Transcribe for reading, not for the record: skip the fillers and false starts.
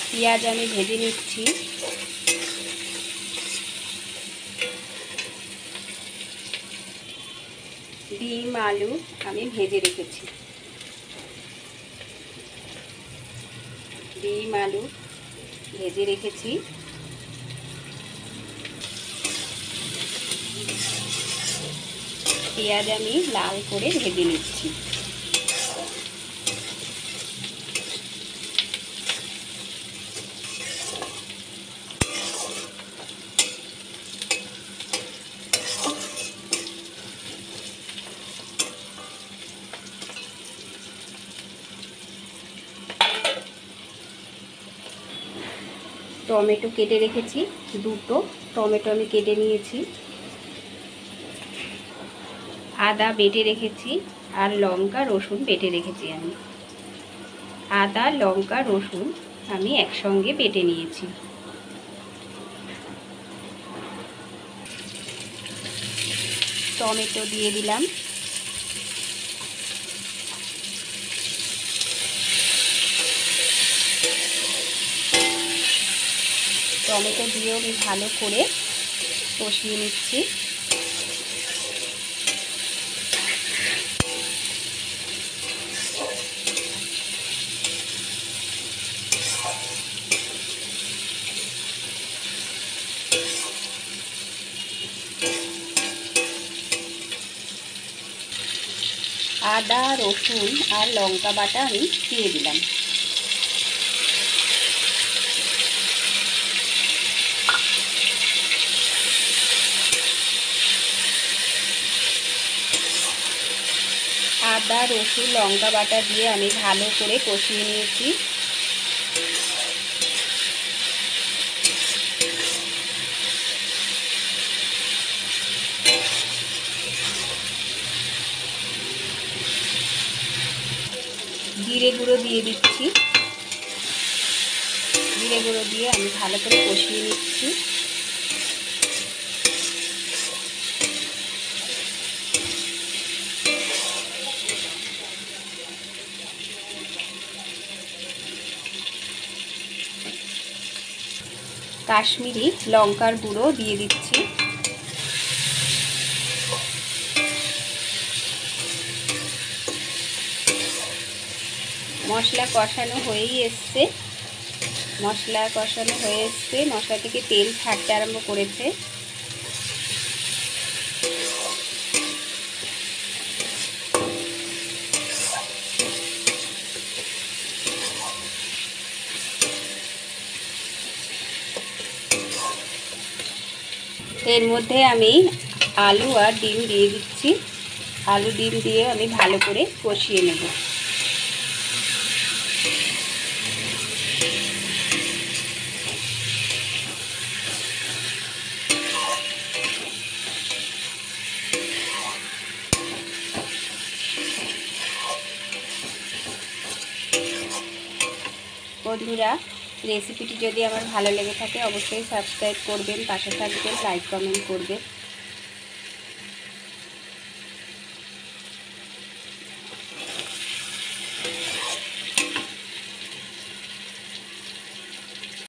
পেঁয়াজ আমি ভেজে নিচ্ছি। ডিম আলু আমি ভেজে রেখেছি। ডিম আলু ভেজে রেখেছি। পেঁয়াজ আমি লাল করে ভেজে নিচ্ছি। টমেটো কেটে রেখেছি, দুটো টমেটো আমি কেটে নিয়েছি। আদা বেটে রেখেছি আর লঙ্কা রসুন বেটে রেখেছি। আমি আদা লঙ্কা রসুন আমি একসঙ্গে বেটে নিয়েছি। টমেটো দিয়ে দিলাম। টমেটো দিয়েও আমি ভালো করে কষিয়ে নিচ্ছি। আদা রসুন আর লঙ্কা বাটা আমি দিয়ে দিলাম। আদা রসুন লঙ্কা বাটা দিয়ে আমি ভালো করে কষিয়ে নিয়েছি। জিরে গুঁড়ো দিয়ে দিচ্ছি। জিরে গুঁড়ো দিয়ে আমি ভালো করে কষিয়ে নিচ্ছি। কাশ্মীরি লঙ্কার গুঁড়ো দিয়ে দিচ্ছি। মশলা কষানো হয়েই এসছে। মশলা কষানো হয়ে এসছে, মশলা থেকে তেল ছাড়তে আরম্ভ করেছে। এর মধ্যে আমি আলু আর ডিম দিয়ে দিচ্ছি। আলু ডিম দিয়ে আমি ভালো করে কষিয়ে নেব। বন্ধুরা, রেসিপিটি যদি আমার ভালো লেগে থাকে অবশ্যই সাবস্ক্রাইব করবেন, পাশে থাকবেন, লাইক কমেন্ট করবেন।